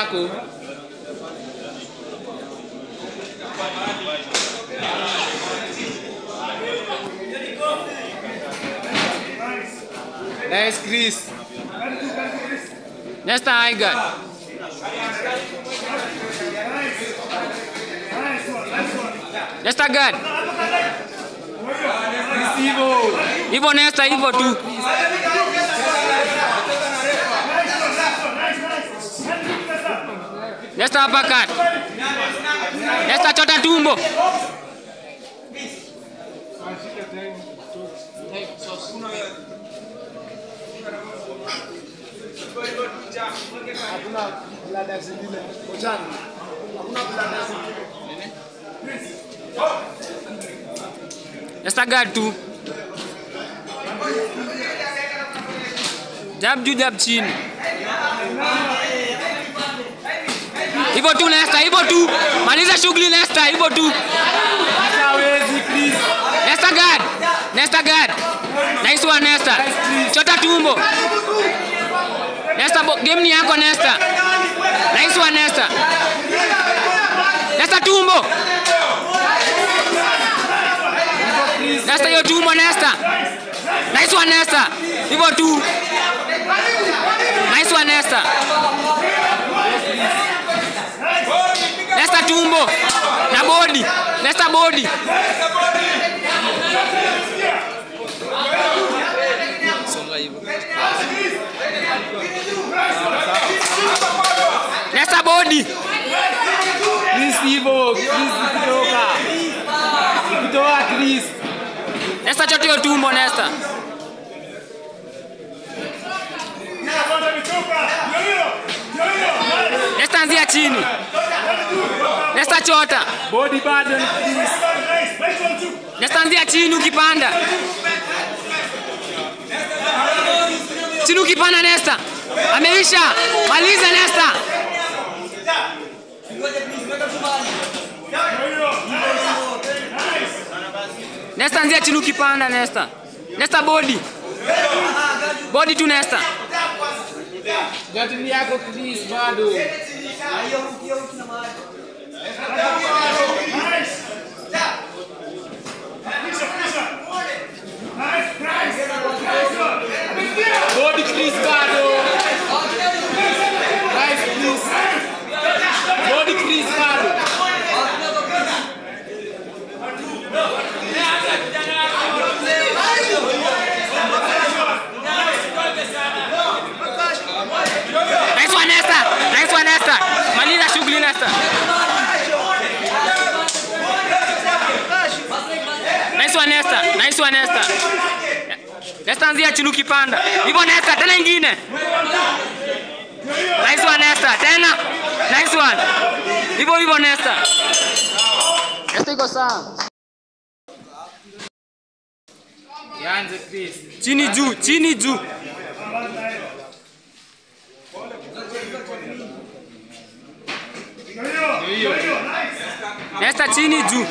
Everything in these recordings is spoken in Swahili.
yako. Nice, Chris. Nesta Aigat. Nesta guard. Ivo Nesta, Ivo tu. Nesta uppercut. Nesta chota tumbo. Nesta guard tu. Jab juu jab chini. Hivyo tu Nesta, hivyo tu. Maliza shughuli Nesta, hivyo tu. Nesta guard. Nesta guard. Nice one Nesta. Chota tumbo. Nesta game ni yako Nesta. Nice one Nesta. Nesta tumbo. Nesta yo tumbo Nesta. Nice one Nesta. Hivyo tu. Nice one Nesta. Nesta tumbo na body. Nesta body. Songa hivyo. Nesta body. Chris hivyo, Chris kutoka. Kutoka Chris. Nesta chotio tumbo Nesta. Nesta anzia chini. Nesta chota. Body button. Nesta anzia chini ukipanda. Chini ukipanda Nesta. Ameisha. Maliza Nesta. Nesta anzia chini ukipanda Nesta. Nesta body. Body tu Nesta. Jatini yako Chris bado. Body Chris bado. Nice Chris. Body Chris bado. Nice one Nesta. Nice one Nesta. Maliza shughuli Nesta. Nice one Nesta. Nice one Nesta. Nesta anzia chini ukipanda. Hivyo Nesta tena nyingine. Nice one Nesta. Tena. Nice one. Hivyo hivyo Nesta. Nesta iko sawa. Yanze Chris. Chini juu, chini juu. Nesta chini juu.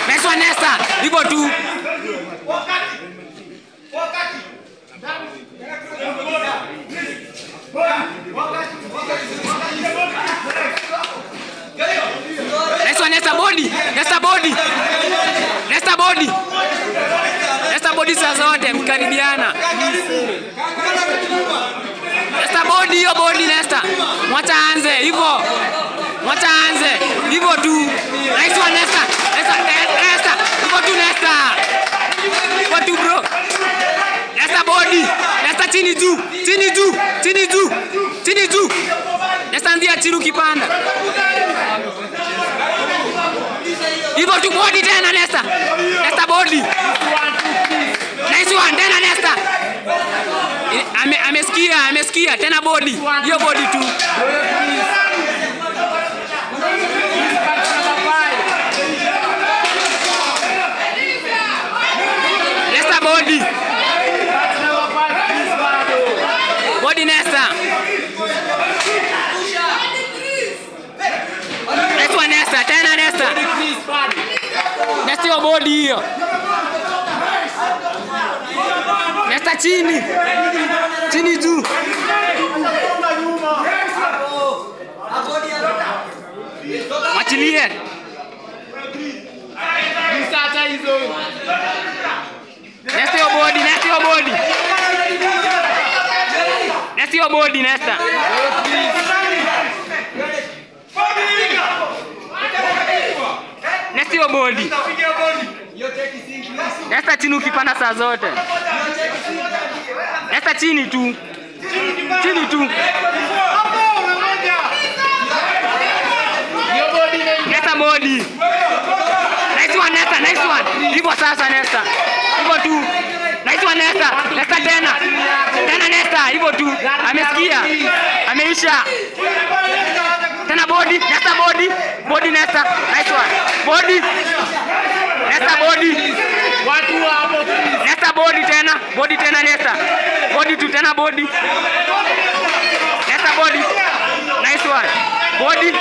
Nice one Nesta. Hivyo tu. Nice one Nesta body. Nesta body. Nesta body. Nesta body saa zote mkaribiana. Nesta body hiyo body Nesta. Mwacha anze hivyo. Mwacha anze hivyo tu. Nice one Nesta. Nesta Nesta. Hivyo tu Nesta. Hivyo tu bro. Nesta body. Nesta chini juu. Chini juu. Chini juu. Chini juu. Nesta ndia chini ukipanda. Hivyo tu body tena Nesta. Nesta body. Nice one tena Nesta. Amesikia tena body. Hiyo body tu. Nesta body. Body Nesta. Nice one Nesta. hiyo body hiyo. Nesta chini. Chini juu. Achilie. Msata hizo. Nesta hiyo body, nesta hiyo body. Nesta hiyo body, nesta. Nesta hiyo body. Nesta chini ukipanda saa zote. Nesta chini tu. Chini tu. Nesta body. Nice one Nesta, nice one. Hivyo sasa Nesta. Hivyo tu. Nice one Nesta. Nesta tena. Tena Nesta, hivyo tu. Amesikia. Ameisha. Tena body, Nesta body. Body Nesta. Nice one. Body. Nesta body. Watu hapo please. Nesta body tena. Body tena Nesta. Body tu tena body. Nesta body. Nice one. Body.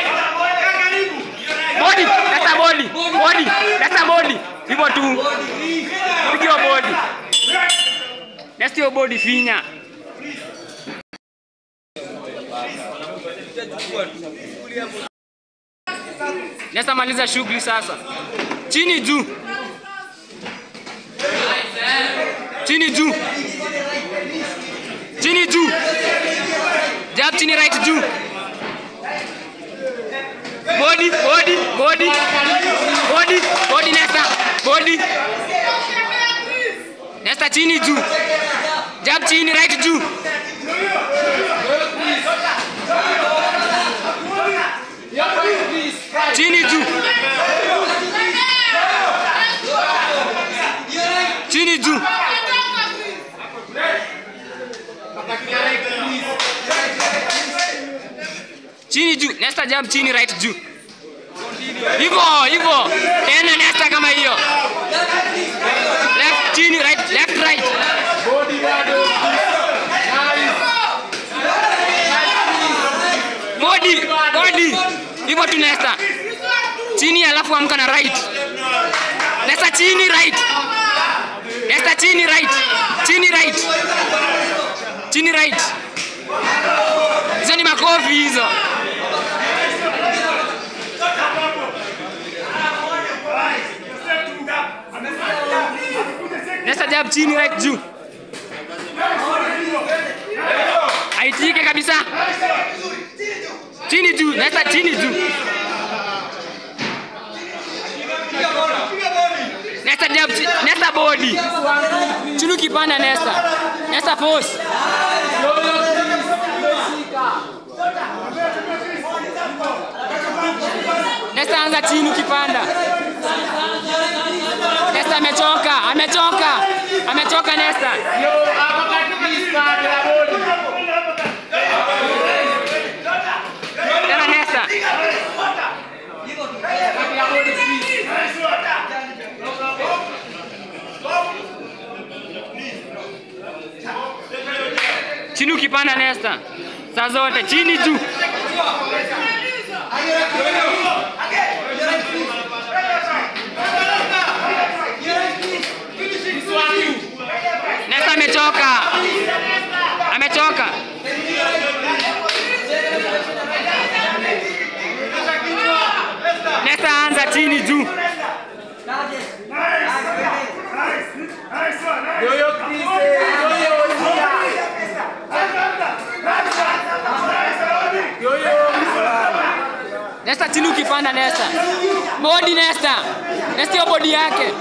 Body. Nesta body. Body. Nesta body. Hivyo tu. Pigiwa body. Nesta hiyo body finya. Nesta maliza shughuli sasa. Chini juu. Chini juu. Chini juu. Jab chini right juu. Body, body, body. Body, body Nesta. Body. Nesta chini juu. Jab chini right juu. Chini juu. Chini juu. Chini juu. Nesta jump chini right juu. Hivyo, hivyo. Tena Nesta kama hiyo. Left chini right, left right. Body bado. Body, body. Hivyo tu Nesta. Chini alafu amka na right. Nesta chini right. Nesta chini right. Chini right. Chini right. Hizo ni makofi hizo. Nesta jab chini right juu. Aitike kabisa. Chini juu, Nesta chini juu. Nesta jab, Nesta body. Chini kipanda Nesta. Nesta force. Nesta anza chini kipanda. Nesta amechoka, amechoka. Amechoka Nesta. Yo, hapa kati please pande la body. Tena Nesta. Chini ukipanda Nesta. Saa zote chini juu. Nesta amechoka. Amechoka. Nesta anza chini juu. Yo Chris. Nesta chini ukipanda Nesta. Body Nesta. Nesta hiyo body yake.